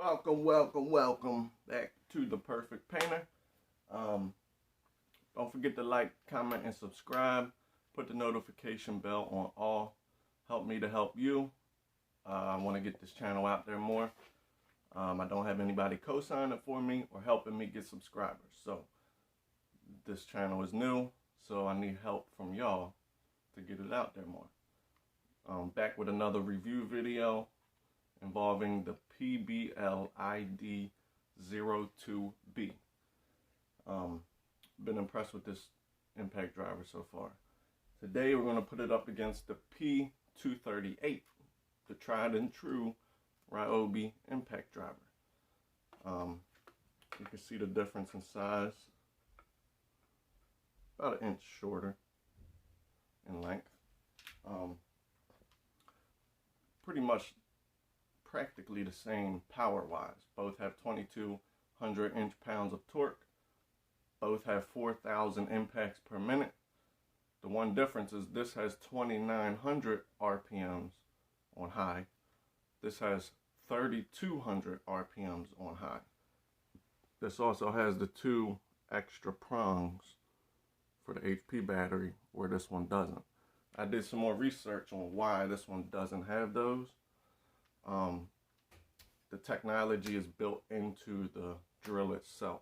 Welcome back to The Perfect Painter. Don't forget to like, comment, and subscribe. Put the notification bell on all. Help me to help you. I want to get this channel out there more. I don't have anybody co-signing for me or helping me get subscribers. So this channel is new, so I need help from y'all to get it out there more. Back with another review video involving the pblid02. Been impressed with this impact driver so far. Today we're going to put it up against the p238, the tried and true Ryobi impact driver. You can see the difference in size, about an inch shorter in length. Pretty much practically the same power-wise. Both have 2,200 inch-pounds of torque. Both have 4,000 impacts per minute. The one difference is this has 2,900 RPMs on high. This has 3,200 RPMs on high. This also has the 2 extra prongs for the HP battery, where this one doesn't. I did some more research on why this one doesn't have those. The technology is built into the drill itself.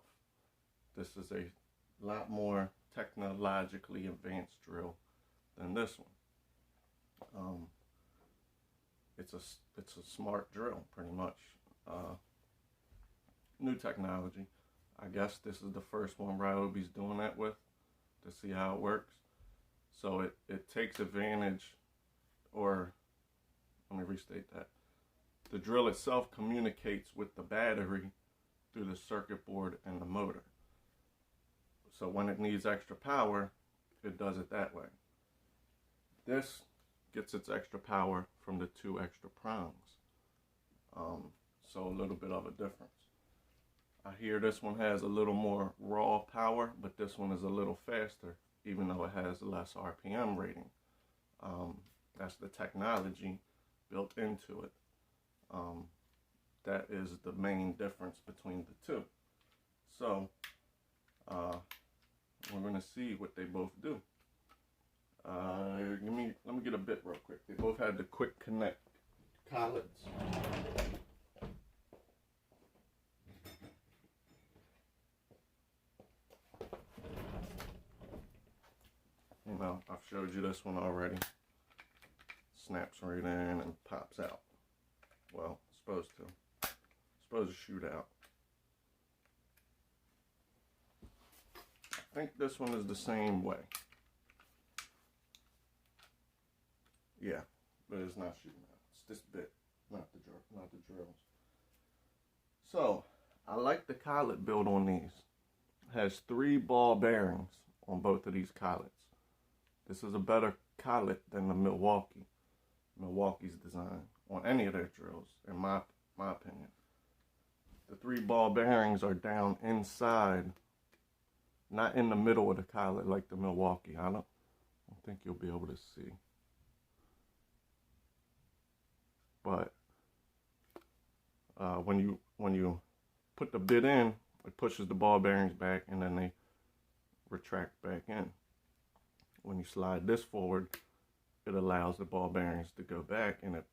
This is a lot more technologically advanced drill than this one. It's a smart drill, pretty much. New technology. I guess this is the first one Ryobi's doing that with, to see how it works. So it takes advantage, or let me restate that. The drill itself communicates with the battery through the circuit board and the motor. So when it needs extra power, it does it that way. This gets its extra power from the 2 extra prongs. So a little bit of a difference. I hear this one has a little more raw power, but this one is a little faster, even though it has less RPM rating. That's the technology built into it. That is the main difference between the two. So we're going to see what they both do. Let me get a bit real quick. They both had the quick connect collets. You know, I've showed you this one already. Snaps right in and pops out. Well, supposed to shoot out. I think this one is the same way. Yeah, but it's not shooting out. It's this bit, not the drills. So, I like the collet build on these. It has 3 ball bearings on both of these collets. This is a better collet than the Milwaukee's design on any of their drills, in my opinion. The 3 ball bearings are down inside, not in the middle of the collet like the Milwaukee. I don't think you'll be able to see. But when you put the bit in, it pushes the ball bearings back and then they retract back in. When you slide this forward, it allows the ball bearings to go back, and it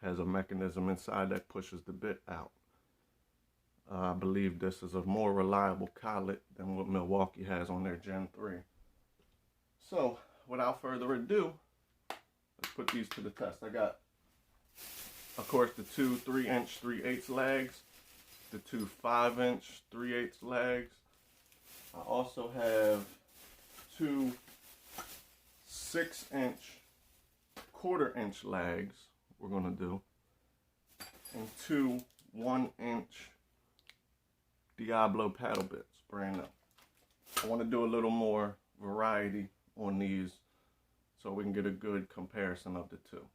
has a mechanism inside that pushes the bit out. I believe this is a more reliable collet than what Milwaukee has on their Gen 3. So, without further ado, let's put these to the test. I got, of course, the 2 3-inch 3/8 lags, the 2 5-inch 3/8 lags. I also have 2 6-inch 1/4-inch lags we're going to do, and 2 1-inch Diablo paddle bits, brand new. I want to do a little more variety on these so we can get a good comparison of the two.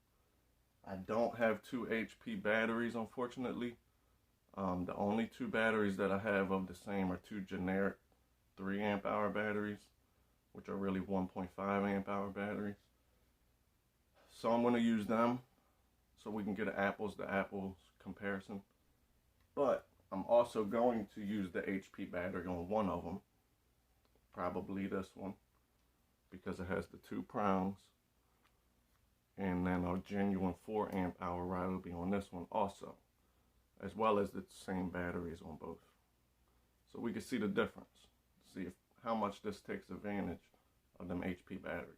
I don't have 2 HP batteries, unfortunately. The only 2 batteries that I have of the same are 2 generic 3 amp hour batteries, which are really 1.5 amp hour batteries. So I'm going to use them so we can get an apples to apples comparison. But I'm also going to use the HP battery on one of them, probably this one, because it has the 2 prongs, and then a genuine 4 amp hour Ryobi on this one also, as well as the same batteries on both. So we can see the difference, see how much this takes advantage of them HP batteries.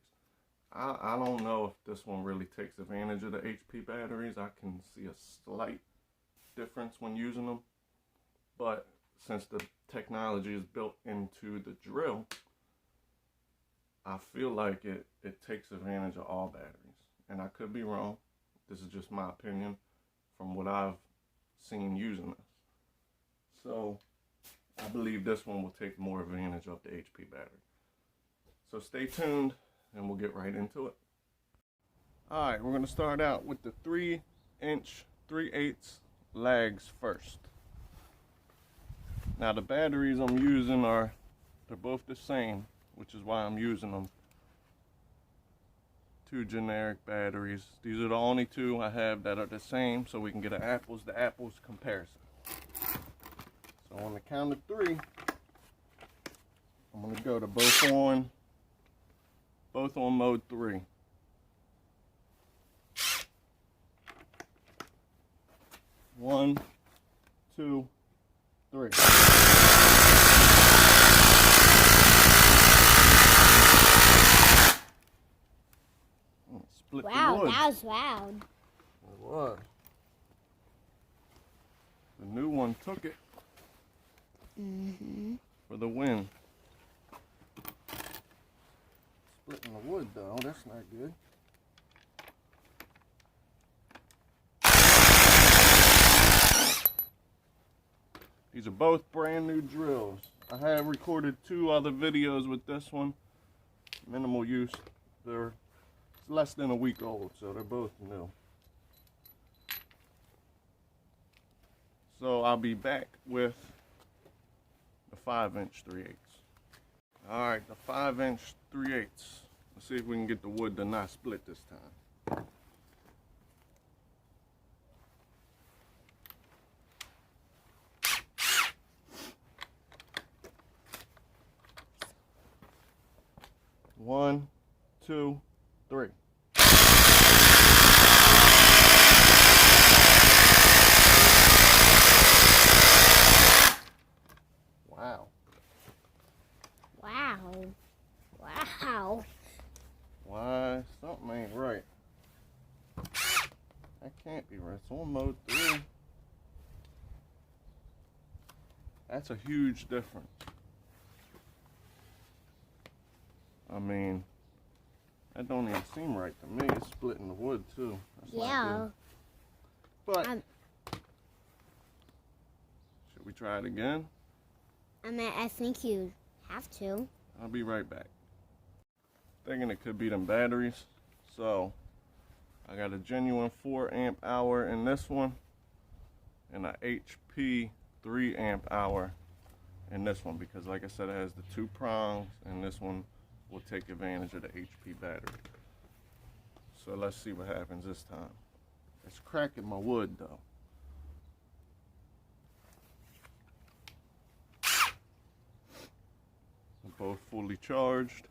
I don't know if this one really takes advantage of the HP batteries. I can see a slight difference when using them, but since the technology is built into the drill, I feel like it takes advantage of all batteries. And I could be wrong. This is just my opinion from what I've seen using this. So I believe this one will take more advantage of the HP battery. So stay tuned and we'll get right into it. Alright, we're going to start out with the 3-inch 3/8 lags first. Now the batteries I'm using they're both the same, which is why I'm using them. 2 generic batteries. These are the only 2 I have that are the same, so we can get an apples to apples comparison. So on the count of 3, I'm going to go to both on mode 3. 1, 2, 3. Split wow, the wood. that was loud. It was. The new one took it for the win. Splitting the wood though, that's not good. These are both brand new drills. I have recorded 2 other videos with this one. Minimal use. It's less than a week old, so they're both new. So I'll be back with the 5-inch 3/8. Alright, the 5-inch 3/8. Let's see if we can get the wood to not split this time. One, 2, 3. Wow. Wow. Wow. Why? Something ain't right. That can't be right. It's on mode 3. That's a huge difference. I mean, that don't even seem right to me. It's splitting the wood too. That's Yeah. But should we try it again? I think you have to. I'll be right back. Thinking it could be them batteries. So I got a genuine 4 amp hour in this one and a HP 3 amp hour in this one, because like I said, it has the 2 prongs and this one will take advantage of the HP battery. So let's see what happens this time. It's cracking my wood though. They're both fully charged.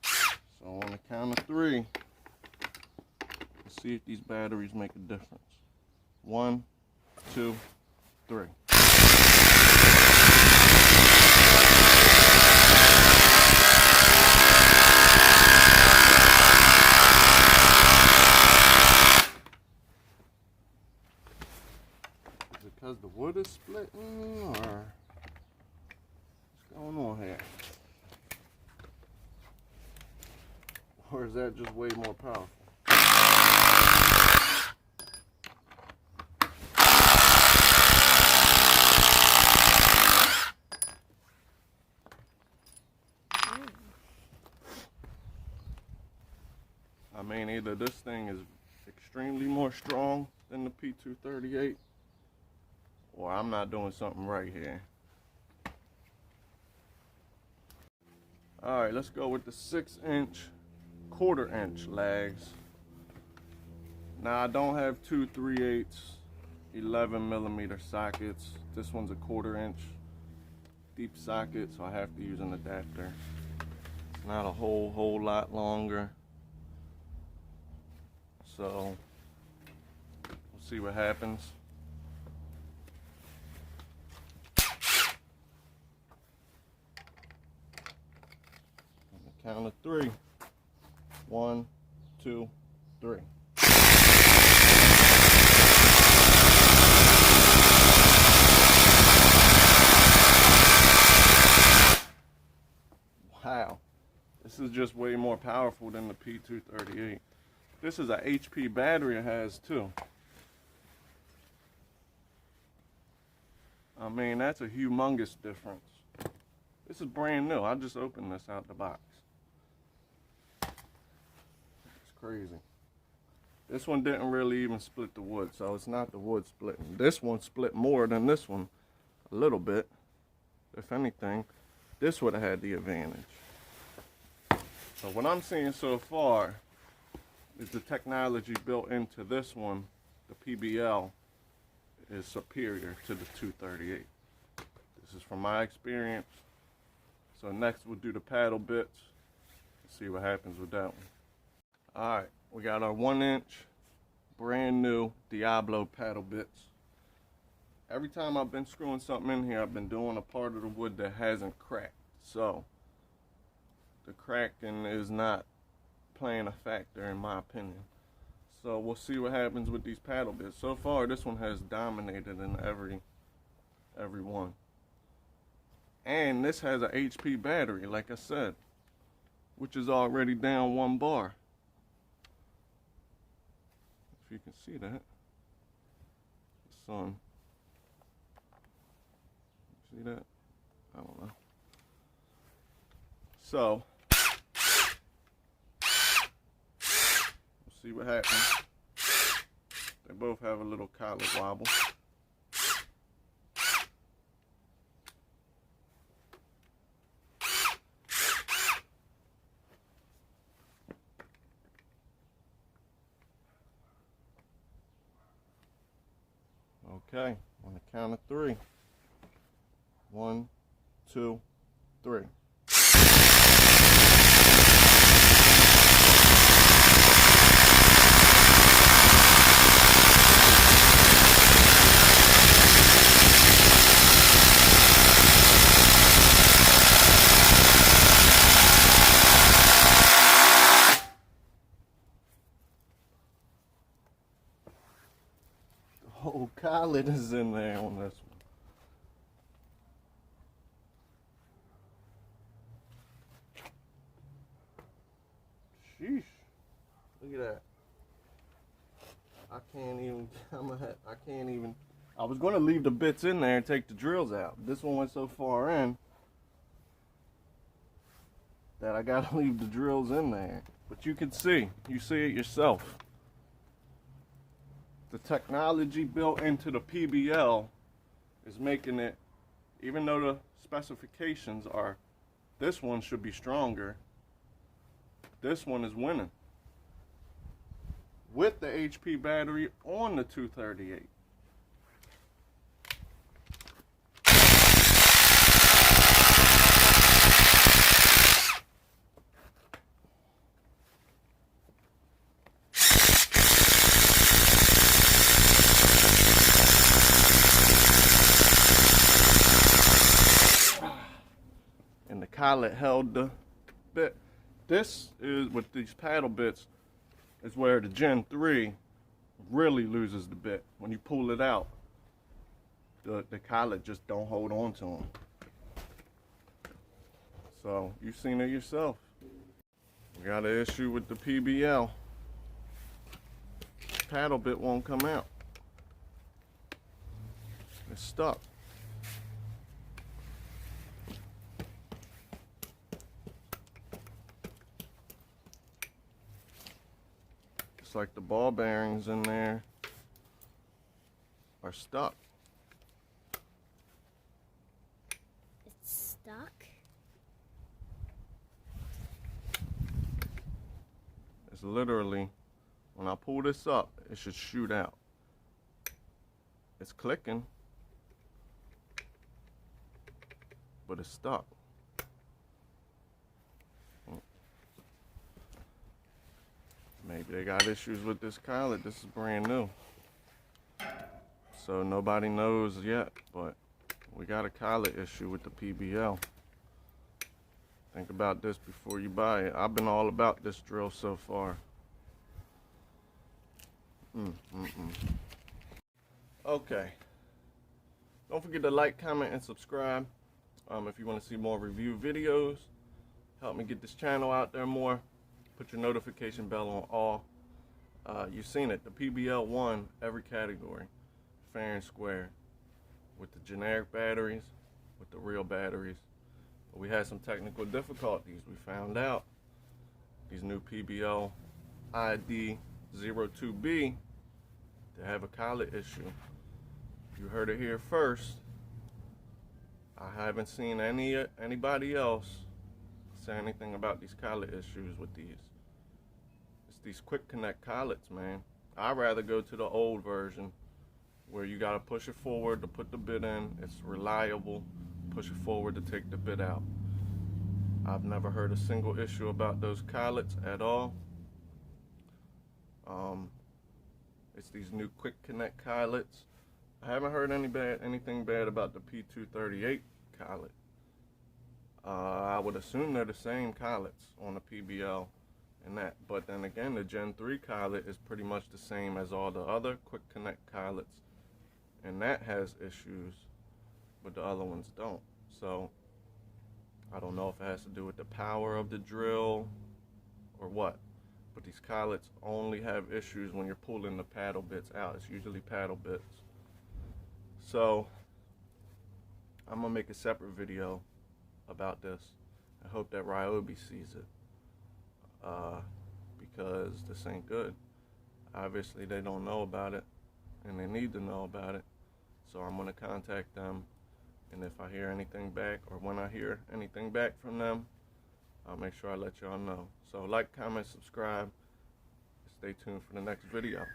So on the count of 3, let's see if these batteries make a difference. 1, 2, 3. Is it because the wood is splitting, or what's going on here? Or is that just way more powerful? I mean, either this thing is extremely more strong than the p238, or I'm not doing something right here. Alright, let's go with the 6-inch 1/4" lags. Now I don't have 2/3/8 11mm sockets. This one's a 1/4" deep socket, so I have to use an adapter. It's not a whole lot longer. So we'll see what happens. On the count of 3. 1, 2, 3. Wow, this is just way more powerful than the p238. This is a HP battery it has too. I mean, that's a humongous difference. This is brand new. I just opened this out the box. It's crazy. This one didn't really even split the wood, so it's not the wood splitting. This one split more than this one, a little bit. If anything, this would have had the advantage. So what I'm seeing so far is the technology built into this one, the PBL, is superior to the 238. This is from my experience. So next we'll do the paddle bits. See what happens with that one. Alright, we got our 1" brand new Diablo paddle bits. Every time I've been screwing something in here, I've been doing a part of the wood that hasn't cracked. So the cracking is not playing a factor in my opinion. So we'll see what happens with these paddle bits. So far this one has dominated in every one. And this has an HP battery, like I said, which is already down 1 bar. If you can see that. The sun. See that? I don't know. So we'll see what happens. They both have a little collet wobble. Okay, on the count of 3. 1, 2, 3. The whole collet is in there on this one. Sheesh. Look at that. I can't even. I was going to leave the bits in there and take the drills out. This one went so far in that I got to leave the drills in there. But you can see. You see it yourself. The technology built into the PBL is making it, even though the specifications are, this one should be stronger, this one is winning with the HP battery on the 238. And the collet held the bit. This is, with these paddle bits, is where the Gen 3 really loses the bit. When you pull it out, the collet just don't hold on to them. So you've seen it yourself. We got an issue with the PBL. Paddle bit won't come out. It's stuck. It's like the ball bearings in there are stuck. It's stuck? It's literally, when I pull this up, it should shoot out. It's clicking, but it's stuck. Maybe they got issues with this collet. This is brand new, so nobody knows yet, but we got a collet issue with the PBL. Think about this before you buy it. I've been all about this drill so far. Okay. Don't forget to like, comment, and subscribe. If you want to see more review videos, help me get this channel out there more. Put your notification bell on all. You've seen it, the PBL01, every category, fair and square, with the generic batteries, with the real batteries. But we had some technical difficulties. We found out these new pblid02, they have a collet issue. You heard it here first. I haven't seen anybody else say anything about these collet issues with these. It's these quick connect collets, man. I'd rather go to the old version where you gotta push it forward to put the bit in. It's reliable. Push it forward to take the bit out. I've never heard a single issue about those collets at all. It's these new quick connect collets. I haven't heard anything bad about the p238 collet. I would assume they're the same collets on the PBL and that, but then again, the Gen 3 collet is pretty much the same as all the other quick connect collets, and that has issues, but the other ones don't. So I don't know if it has to do with the power of the drill or what, but these collets only have issues when you're pulling the paddle bits out. It's usually paddle bits. So I'm gonna make a separate video about this. I hope that Ryobi sees it, because this ain't good. Obviously they don't know about it, and they need to know about it. So I'm gonna contact them, and if I hear anything back, or when I hear anything back from them, I'll make sure I let y'all know. So like, comment, subscribe, stay tuned for the next video.